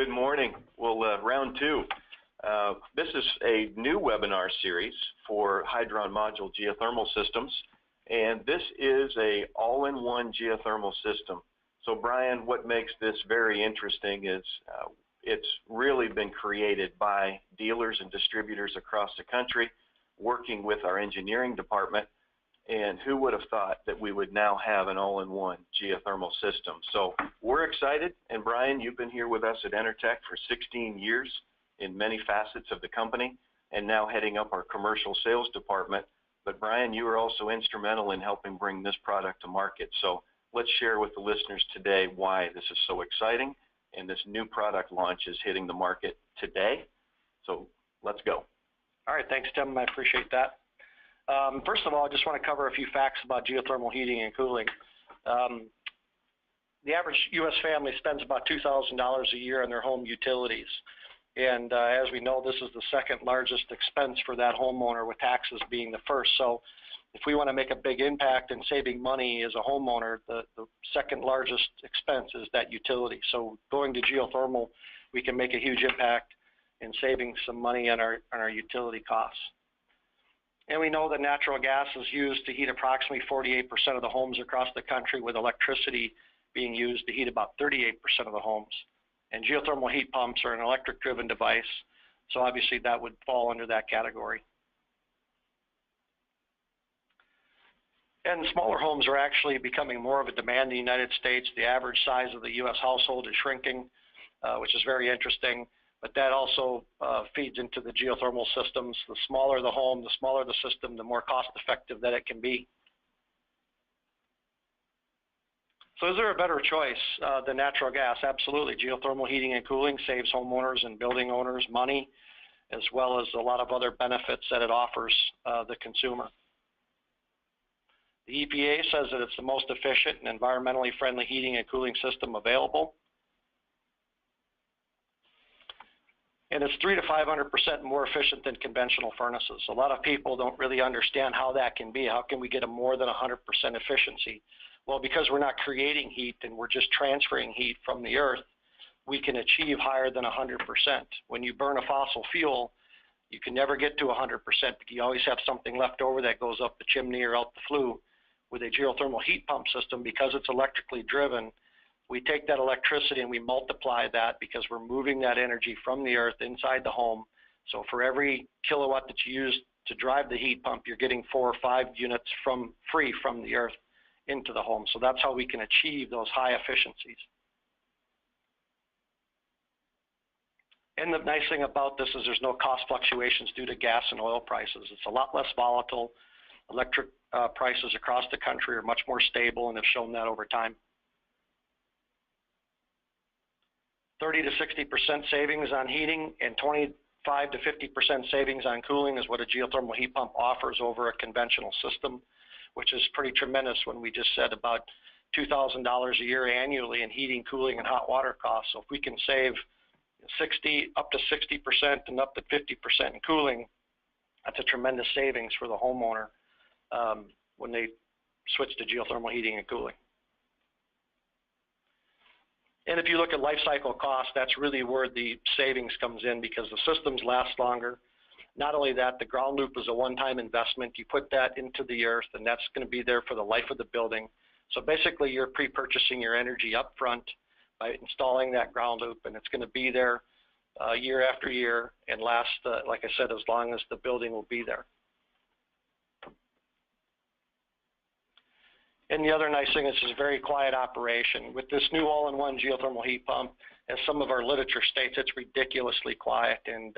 Good morning. Well, round two. This is a new webinar series for Hydron module geothermal systems, and this is a all-in-one geothermal system. So Brian, what makes this very interesting is it's really been created by dealers and distributors across the country, working with our engineering department. And who would have thought that we would now have an all-in-one geothermal system? So we're excited, and Brian, you've been here with us at Enertech for 16 years in many facets of the company, and now heading up our commercial sales department. But Brian, you were also instrumental in helping bring this product to market. So let's share with the listeners today why this is so exciting, and this new product launch is hitting the market today. So let's go. All right, thanks, Tim. I appreciate that. First of all, I just want to cover a few facts about geothermal heating and cooling. The average U.S. family spends about $2,000 a year on their home utilities. And as we know, this is the second largest expense for that homeowner, with taxes being the first. So if we want to make a big impact in saving money as a homeowner, the second largest expense is that utility. So going to geothermal, we can make a huge impact in saving some money on our utility costs. And we know that natural gas is used to heat approximately 48% of the homes across the country, with electricity being used to heat about 38% of the homes. And geothermal heat pumps are an electric-driven device, so obviously that would fall under that category. And smaller homes are actually becoming more of a demand in the United States. The average size of the U.S. household is shrinking, which is very interesting. But that also feeds into the geothermal systems. The smaller the home, the smaller the system, the more cost-effective that it can be. So is there a better choice than natural gas? Absolutely. Geothermal heating and cooling saves homeowners and building owners money, as well as a lot of other benefits that it offers the consumer. The EPA says that it's the most efficient and environmentally friendly heating and cooling system available. And it's 300 to 500% more efficient than conventional furnaces. A lot of people don't really understand how that can be. How can we get a more than 100% efficiency? Well, because we're not creating heat and we're just transferring heat from the earth, we can achieve higher than 100%. When you burn a fossil fuel, you can never get to 100%, because you always have something left over that goes up the chimney or out the flue. With a geothermal heat pump system, because it's electrically driven, we take that electricity and we multiply that, because we're moving that energy from the earth inside the home. So for every kilowatt that you use to drive the heat pump, you're getting 4 or 5 units free from the earth into the home. So that's how we can achieve those high efficiencies. And the nice thing about this is there's no cost fluctuations due to gas and oil prices. It's a lot less volatile. Electric prices across the country are much more stable and have shown that over time. 30 to 60% savings on heating and 25 to 50% savings on cooling is what a geothermal heat pump offers over a conventional system, which is pretty tremendous when we just said about $2,000 a year annually in heating, cooling, and hot water costs. So if we can save up to 60% and up to 50% in cooling, that's a tremendous savings for the homeowner when they switch to geothermal heating and cooling. And if you look at life cycle costs, that's really where the savings comes in, because the systems last longer. Not only that, the ground loop is a one-time investment. You put that into the earth, and that's going to be there for the life of the building. So basically, you're pre-purchasing your energy up front by installing that ground loop, and it's going to be there year after year and last, like I said, as long as the building will be there. And the other nice thing is it's a very quiet operation. With this new all-in-one geothermal heat pump, as some of our literature states, it's ridiculously quiet. And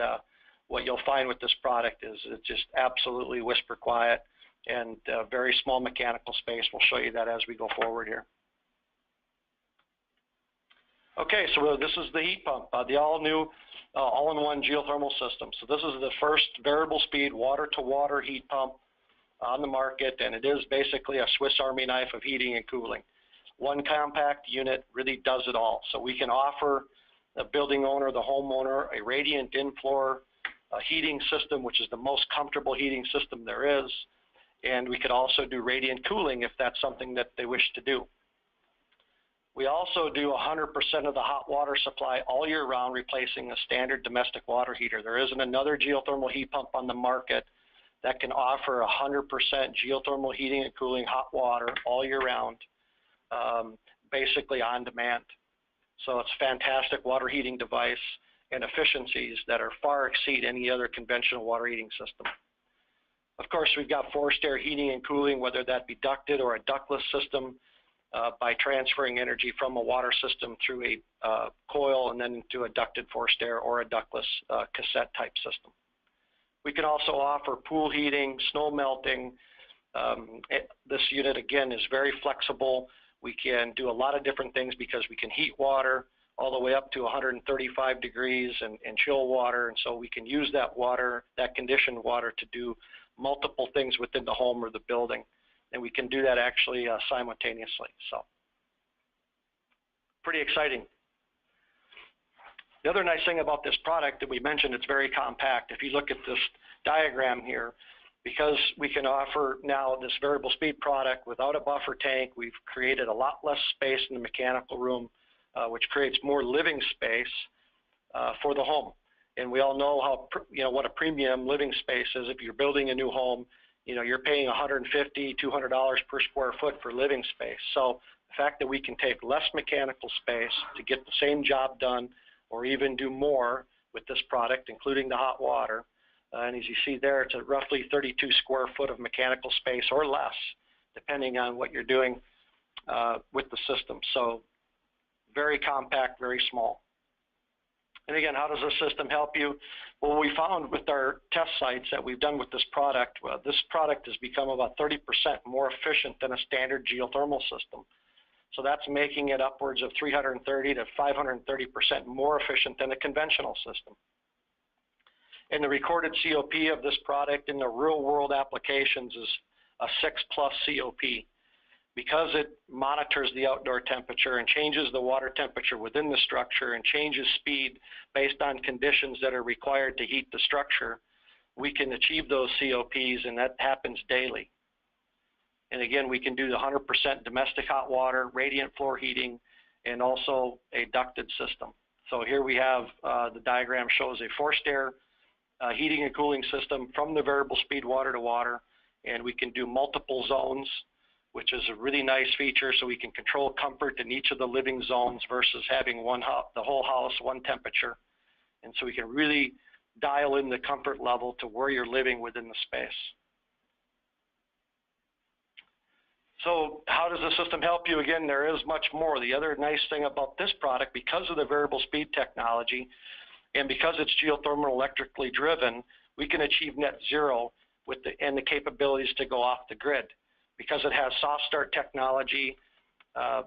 what you'll find with this product is it's just absolutely whisper quiet and very small mechanical space. We'll show you that as we go forward here. Okay, so this is the heat pump, the all-new all-in-one geothermal system. So this is the first variable speed water-to-water heat pump on the market, and it is basically a Swiss Army knife of heating and cooling. One compact unit really does it all. So we can offer the building owner, the homeowner, a radiant in-floor heating system, which is the most comfortable heating system there is, and we could also do radiant cooling if that's something that they wish to do. We also do 100% of the hot water supply all year round, replacing a standard domestic water heater. There isn't another geothermal heat pump on the market that can offer 100% geothermal heating and cooling hot water all year round, basically on demand. So it's a fantastic water heating device and efficiencies that are far exceed any other conventional water heating system. Of course, we've got forced air heating and cooling, whether that be ducted or a ductless system, by transferring energy from a water system through a coil and then into a ducted forced air or a ductless cassette type system. We can also offer pool heating, snow melting. This unit, again, is very flexible. We can do a lot of different things because we can heat water all the way up to 135 degrees and chill water. And so we can use that water, that conditioned water, to do multiple things within the home or the building. And we can do that actually simultaneously. So pretty exciting. The other nice thing about this product that we mentioned, it's very compact. If you look at this diagram here, because we can offer now this variable speed product without a buffer tank, we've created a lot less space in the mechanical room, which creates more living space for the home. And we all know how, what a premium living space is. If you're building a new home, you're paying $150, $200 per square foot for living space. So the fact that we can take less mechanical space to get the same job done, or even do more with this product, including the hot water. And as you see there, it's a roughly 32 square foot of mechanical space or less, depending on what you're doing with the system. So very compact, very small. And again, how does this system help you? Well, we found with our test sites that we've done with this product has become about 30% more efficient than a standard geothermal system. So that's making it upwards of 330 to 530% more efficient than a conventional system. And the recorded COP of this product in the real world applications is a 6+ COP. Because it monitors the outdoor temperature and changes the water temperature within the structure and changes speed based on conditions that are required to heat the structure, we can achieve those COPs, and that happens daily. And again, we can do the 100% domestic hot water, radiant floor heating, and also a ducted system. So here we have the diagram shows a forced air heating and cooling system from the variable speed water to water, and we can do multiple zones, which is a really nice feature, so we can control comfort in each of the living zones versus having the whole house one temperature. And so we can really dial in the comfort level to where you're living within the space. So how does the system help you? Again, there is much more. The other nice thing about this product, because of the variable speed technology and because it's geothermal electrically driven, we can achieve net zero and the capabilities to go off the grid. Because it has soft start technology,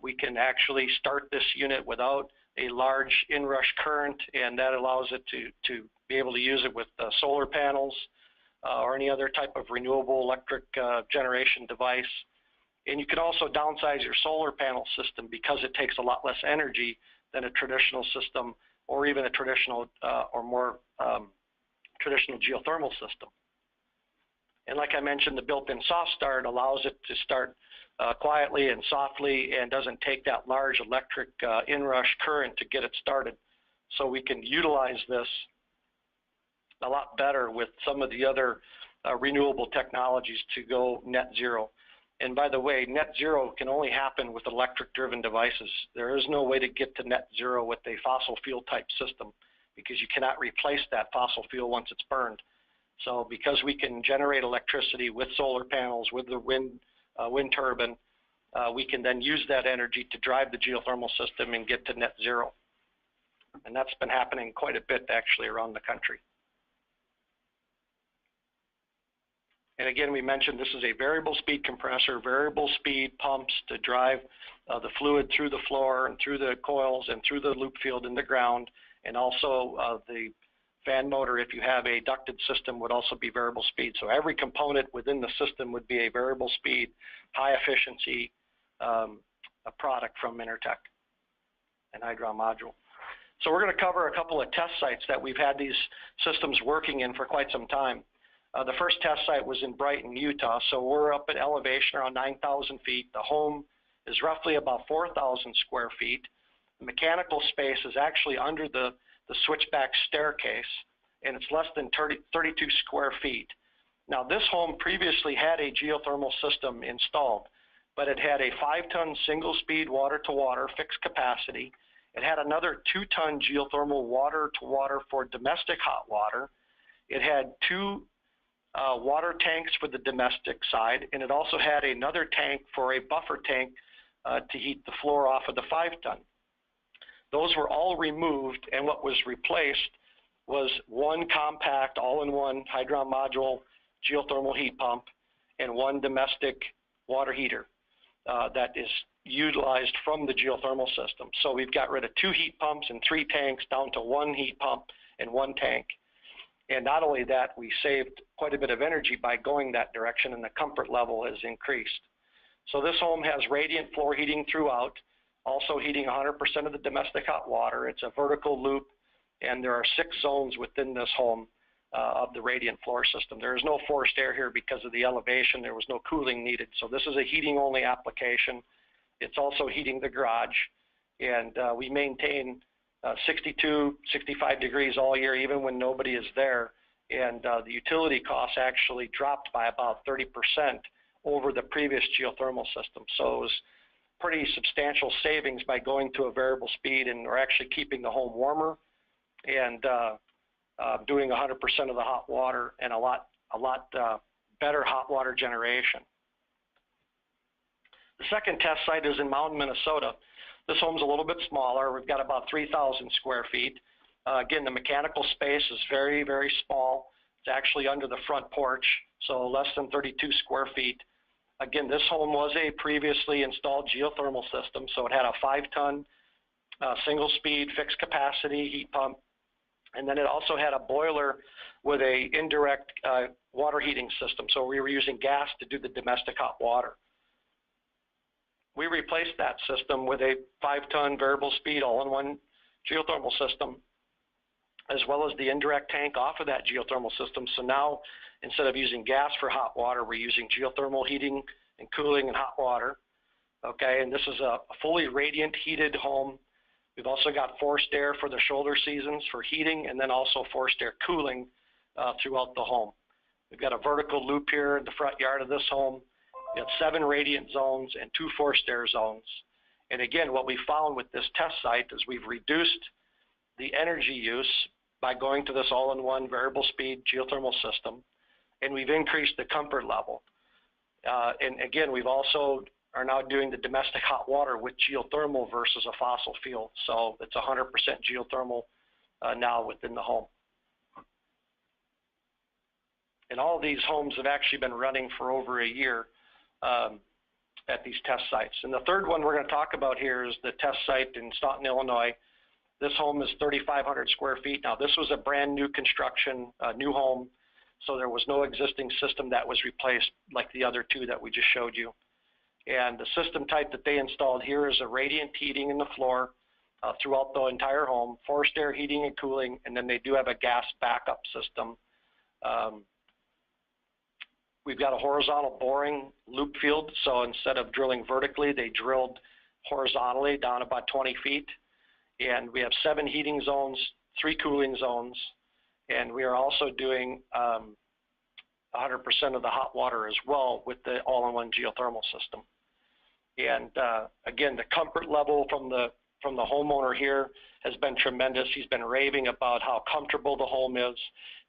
we can actually start this unit without a large inrush current, and that allows it to be able to use it with solar panels or any other type of renewable electric generation device. And you can also downsize your solar panel system because it takes a lot less energy than a traditional system or even a traditional or more traditional geothermal system. And like I mentioned, the built-in soft start allows it to start quietly and softly and doesn't take that large electric inrush current to get it started. So we can utilize this a lot better with some of the other renewable technologies to go net zero. And by the way, net zero can only happen with electric-driven devices. There is no way to get to net zero with a fossil fuel type system because you cannot replace that fossil fuel once it's burned. So because we can generate electricity with solar panels, with the wind turbine, we can then use that energy to drive the geothermal system and get to net zero. And that's been happening quite a bit actually around the country. And again, we mentioned this is a variable speed compressor, variable speed pumps to drive the fluid through the floor and through the coils and through the loop field in the ground, and also the fan motor, if you have a ducted system, would also be variable speed. So every component within the system would be a variable speed, high efficiency a product from Intertek and Hydron module. So we're going to cover a couple of test sites that we've had these systems working in for quite some time. The first test site was in Brighton, Utah. So we're up at elevation around 9,000 feet. The home is roughly about 4,000 square feet. The mechanical space is actually under the switchback staircase, and it's less than 32 square feet. Now, this home previously had a geothermal system installed, but it had a 5-ton single-speed water-to-water fixed capacity. It had another 2-ton geothermal water-to-water for domestic hot water. It had 2 water tanks for the domestic side, and it also had another tank for a buffer tank to heat the floor off of the 5-ton. Those were all removed, and what was replaced was one compact all-in-one Hydron module geothermal heat pump and one domestic water heater that is utilized from the geothermal system. So we've got rid of 2 heat pumps and 3 tanks down to 1 heat pump and 1 tank. And not only that, we saved quite a bit of energy by going that direction, and the comfort level has increased. So this home has radiant floor heating throughout, also heating 100% of the domestic hot water. It's a vertical loop, and there are 6 zones within this home of the radiant floor system. There is no forced air here because of the elevation. There was no cooling needed. So this is a heating only application. It's also heating the garage, and we maintain 62, 65 degrees all year, even when nobody is there. And the utility costs actually dropped by about 30% over the previous geothermal system. So it was pretty substantial savings by going to a variable speed, and we're actually keeping the home warmer and doing 100% of the hot water and a lot better hot water generation. The second test site is in Mountain, Minnesota. This home's a little bit smaller. We've got about 3,000 square feet. Again, the mechanical space is very, very small. It's actually under the front porch, so less than 32 square feet. Again, this home was a previously installed geothermal system, so it had a 5-ton single-speed fixed capacity heat pump, and then it also had a boiler with a indirect water heating system, so we were using gas to do the domestic hot water. We replaced that system with a 5-ton variable speed all-in-one geothermal system, as well as the indirect tank off of that geothermal system. So now, instead of using gas for hot water, we're using geothermal heating and cooling and hot water. Okay, and this is a fully radiant heated home. We've also got forced air for the shoulder seasons for heating, and then also forced air cooling throughout the home. We've got a vertical loop here in the front yard of this home. We have 7 radiant zones and 2 forced air zones. And again, what we found with this test site is we've reduced the energy use by going to this all-in-one variable speed geothermal system, and we've increased the comfort level. And again, we've also are now doing the domestic hot water with geothermal versus a fossil fuel. So it's 100% geothermal now within the home. And all of these homes have actually been running for over a year at these test sites. And the third one we're going to talk about here is the test site in Staunton, Illinois. This home is 3,500 square feet. Now, this was a brand new construction, new home, so there was no existing system that was replaced like the other 2 that we just showed you. And the system type that they installed here is a radiant heating in the floor throughout the entire home, forced air heating and cooling, and then they do have a gas backup system. We've got a horizontal boring loop field, so instead of drilling vertically, they drilled horizontally down about 20 feet. And we have 7 heating zones, 3 cooling zones, and we are also doing 100% of the hot water as well with the all-in-one geothermal system. And again, the comfort level from the homeowner here has been tremendous. He's been raving about how comfortable the home is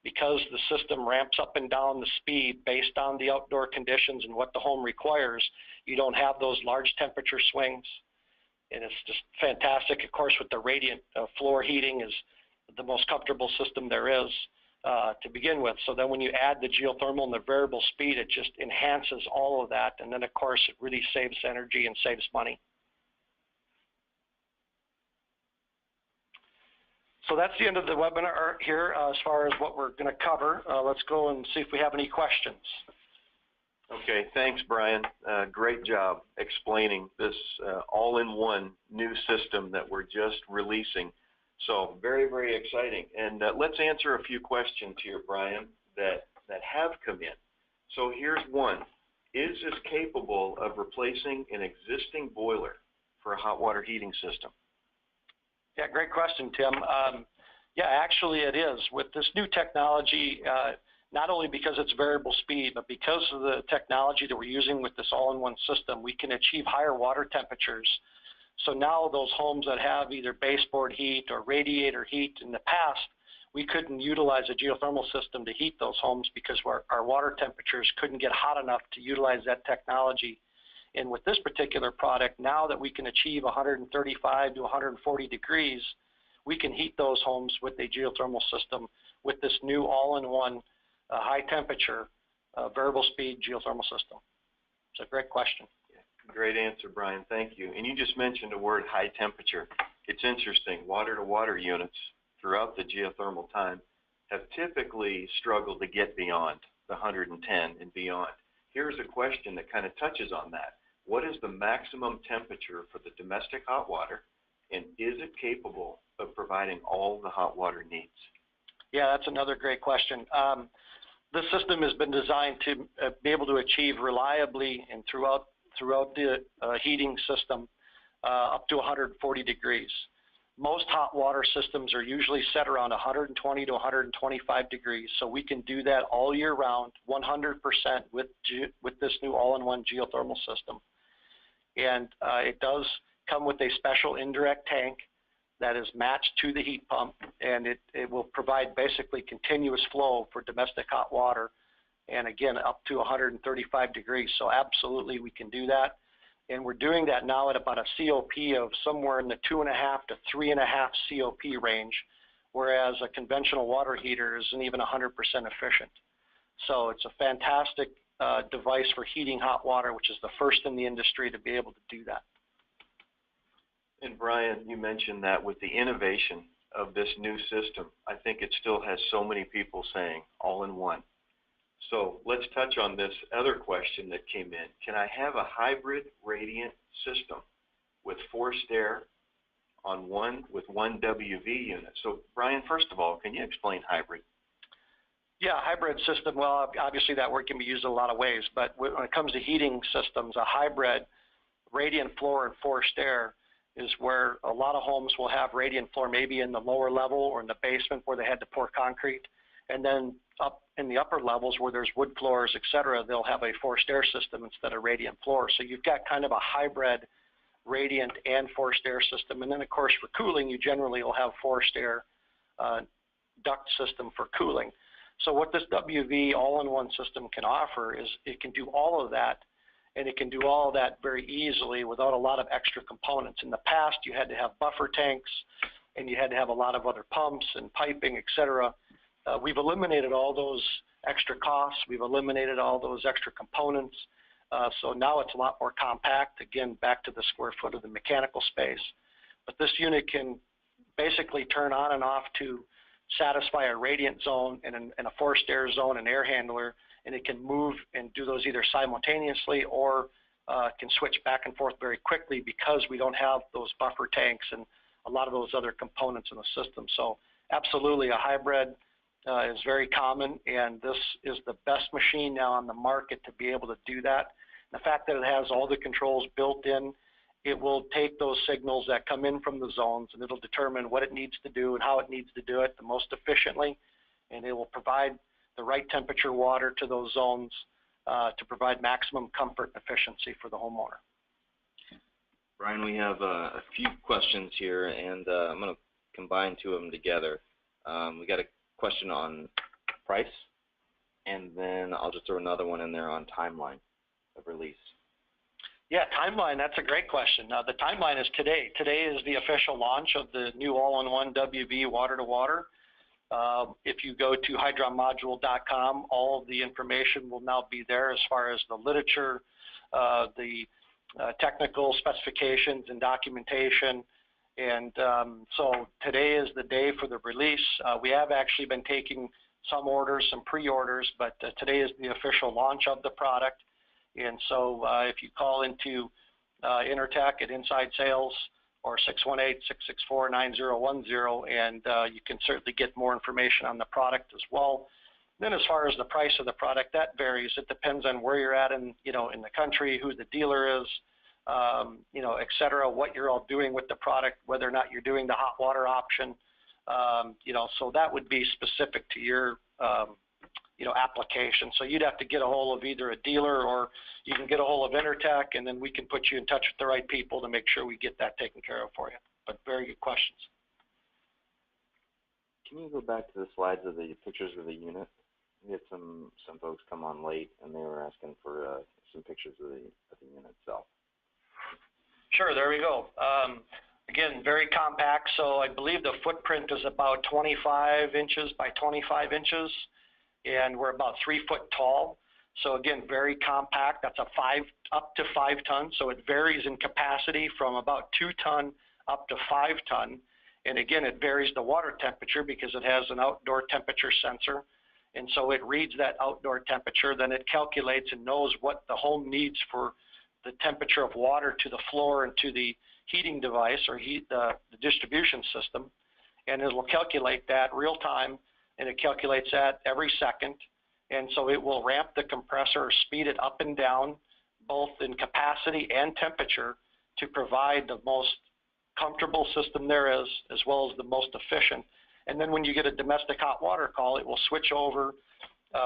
because the system ramps up and down the speed based on the outdoor conditions and what the home requires. You don't have those large temperature swings. And it's just fantastic. Of course, with the radiant floor heating is the most comfortable system there is to begin with. So then when you add the geothermal and the variable speed, it just enhances all of that. And then, of course, it really saves energy and saves money. So that's the end of the webinar here as far as what we're going to cover. Let's go and see if we have any questions. Okay, thanks, Brian. Great job explaining this all-in-one new system that we're just releasing. So very, very exciting. And let's answer a few questions here, Brian, that have come in. So here's one. is this capable of replacing an existing boiler for a hot water heating system? Yeah, great question, Tim. Yeah, actually it is. With this new technology, not only because it's variable speed, but because of the technology that we're using with this all-in-one system, we can achieve higher water temperatures. So now those homes that have either baseboard heat or radiator heat, in the past, we couldn't utilize a geothermal system to heat those homes because our water temperatures couldn't get hot enough to utilize that technology. And with this particular product, now that we can achieve 135 to 140 degrees, we can heat those homes with a geothermal system with this new all-in-one high temperature variable speed geothermal system. It's a great question. Yeah, great answer, Brian. Thank you. And you just mentioned the word high temperature. It's interesting. Water-to-water units throughout the geothermal time have typically struggled to get beyond the 110 and beyond. Here's a question that kind of touches on that. What is the maximum temperature for the domestic hot water, and is it capable of providing all the hot water needs? Yeah, that's another great question. This system has been designed to be able to achieve reliably and throughout the heating system up to 140 degrees. Most hot water systems are usually set around 120 to 125 degrees, so we can do that all year round, 100% with this new all-in-one geothermal system. And it does come with a special indirect tank that is matched to the heat pump, and it will provide basically continuous flow for domestic hot water, and again, up to 135 degrees. So absolutely we can do that. And we're doing that now at about a COP of somewhere in the 2.5 to 3.5 COP range, whereas a conventional water heater isn't even 100% efficient. So it's a fantastic device for heating hot water, which is the first in the industry to be able to do that. And Brian, you mentioned that with the innovation of this new system, I think it still has so many people saying all in one. So let's touch on this other question that came in. Can I have a hybrid radiant system with forced air on one WV unit? So Brian, first of all, can you explain hybrid? Yeah, hybrid system, well, obviously that word can be used in a lot of ways, but when it comes to heating systems, a hybrid radiant floor and forced air is where a lot of homes will have radiant floor maybe in the lower level or in the basement where they had to pour concrete, and then up in the upper levels where there's wood floors, et cetera, they'll have a forced air system instead of radiant floor. So you've got kind of a hybrid radiant and forced air system. And then of course for cooling, you generally will have forced air duct system for cooling. So what this WV all-in-one system can offer is it can do all of that, and it can do all of that very easily without a lot of extra components. In the past, you had to have buffer tanks, and you had to have a lot of other pumps and piping, et cetera. We've eliminated all those extra costs. We've eliminated all those extra components. So now it's a lot more compact, again, back to the square foot of the mechanical space. But this unit can basically turn on and off to satisfy a radiant zone and a forced air zone and air handler, and it can move and do those either simultaneously or can switch back and forth very quickly because we don't have those buffer tanks and a lot of those other components in the system. So absolutely, a hybrid is very common, and this is the best machine now on the market to be able to do that. The fact that it has all the controls built in, it will take those signals that come in from the zones, and it'll determine what it needs to do and how it needs to do it the most efficiently, and it will provide the right temperature water to those zones to provide maximum comfort and efficiency for the homeowner. Brian, we have a few questions here, and I'm going to combine two of them together. We got a question on price, and then I'll just throw another one in there on timeline of release. Yeah, timeline, that's a great question. The timeline is today. Today is the official launch of the new all-in-one WV water-to-water. If you go to hydronmodule.com, all of the information will now be there as far as the literature, the technical specifications and documentation. And so today is the day for the release. We have actually been taking some orders, some pre-orders, but today is the official launch of the product. And so if you call into Intertech at Inside Sales or 618-664-9010, and you can certainly get more information on the product as well. Then as far as the price of the product, that varies. It depends on where you're at in the country, who the dealer is, et cetera, what you're all doing with the product, whether or not you're doing the hot water option. So that would be specific to your, application. So you'd have to get a hold of either a dealer, or you can get a hold of Intertech, and then we can put you in touch with the right people to make sure we get that taken care of for you. But very good questions. Can you go back to the slides of the pictures of the unit? We had some folks come on late, and they were asking for some pictures of the unit itself. Sure, there we go. Again, very compact. So I believe the footprint is about 25 inches by 25 inches, and we're about 3 foot tall. So again, very compact. That's up to 5 tons. So it varies in capacity from about 2 ton up to 5 ton. And again, it varies the water temperature because it has an outdoor temperature sensor. And so it reads that outdoor temperature, then it calculates and knows what the home needs for the temperature of water to the floor and to the heating device or the distribution system. And it will calculate that real time, and it calculates that every second. And so it will ramp the compressor or speed it up and down, both in capacity and temperature, to provide the most comfortable system there is, as well as the most efficient. And then when you get a domestic hot water call, it will switch over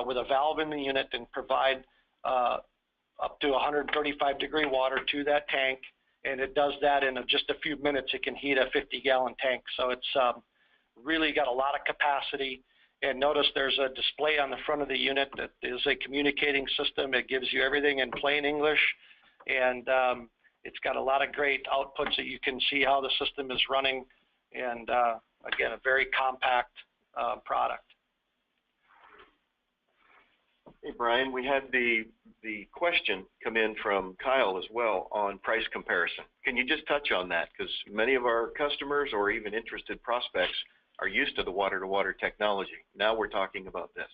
with a valve in the unit and provide up to 135-degree water to that tank. And it does that in just a few minutes. It can heat a 50-gallon tank. So it's really got a lot of capacity. And notice there's a display on the front of the unit that is a communicating system. It gives you everything in plain English. And it's got a lot of great outputs that you can see how the system is running. And again, a very compact product. Hey, Brian, we had the question come in from Kyle as well on price comparison. Can you just touch on that? Because many of our customers or even interested prospects are used to the water-to-water technology. Now we're talking about this.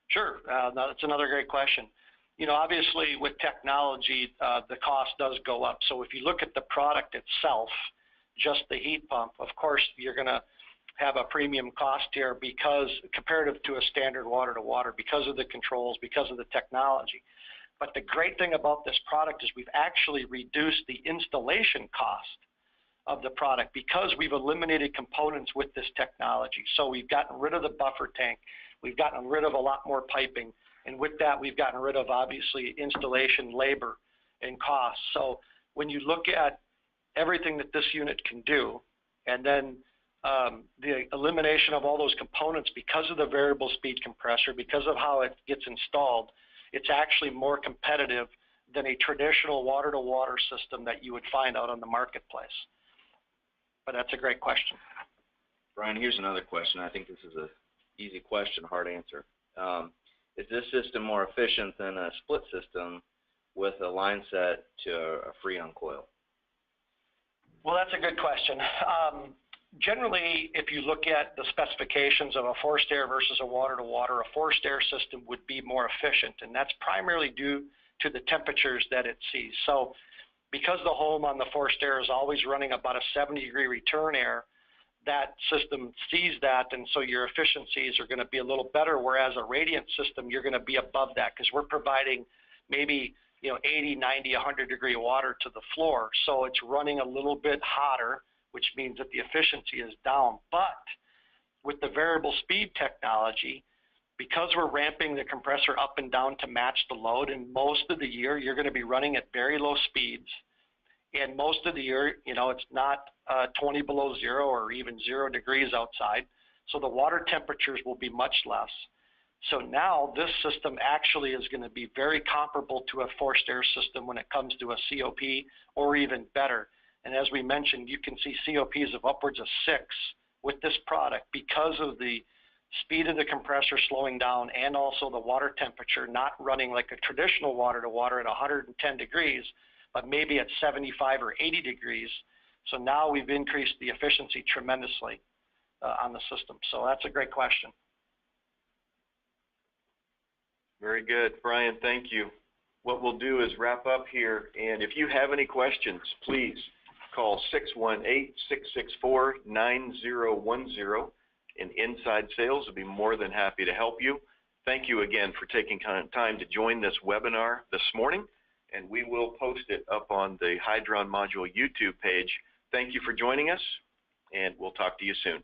Sure. That's another great question. Obviously with technology, the cost does go up. So if you look at the product itself, just the heat pump, of course, you're going to have a premium cost here because comparative to a standard water-to-water, because of the controls, because of the technology. But the great thing about this product is we've actually reduced the installation cost of the product because we've eliminated components with this technology. So we've gotten rid of the buffer tank. We've gotten rid of a lot more piping. And with that, we've gotten rid of, obviously, installation labor and costs. So when you look at everything that this unit can do, and then the elimination of all those components because of the variable speed compressor, because of how it gets installed, it's actually more competitive than a traditional water-to-water system that you would find out on the marketplace. But that's a great question. Brian, here's another question. I think this is an easy question, hard answer. Is this system more efficient than a split system with a line set to a freon coil? Well, that's a good question. Generally, if you look at the specifications of a forced air versus a water-to-water, a forced air system would be more efficient, and that's primarily due to the temperatures that it sees. So because the home on the forced air is always running about a 70-degree return air, that system sees that, and so your efficiencies are going to be a little better, whereas a radiant system, you're going to be above that because we're providing maybe 80, 90, 100-degree water to the floor. So it's running a little bit hotter, which means that the efficiency is down. But with the variable speed technology, because we're ramping the compressor up and down to match the load, and most of the year you're going to be running at very low speeds, and most of the year, it's not 20 below zero or even 0 degrees outside, so the water temperatures will be much less. So now this system actually is going to be very comparable to a forced air system when it comes to a COP, or even better. And as we mentioned, you can see COPs of upwards of 6 with this product because of the speed of the compressor slowing down and also the water temperature not running like a traditional water-to-water at 110 degrees, but maybe at 75 or 80 degrees. So now we've increased the efficiency tremendously on the system. So that's a great question. Very good. Brian, thank you. What we'll do is wrap up here, and if you have any questions, please call 618-664-9010, and Inside Sales will be more than happy to help you. thank you again for taking time to join this webinar this morning, and we will post it up on the Hydron Module YouTube page. Thank you for joining us, and we'll talk to you soon.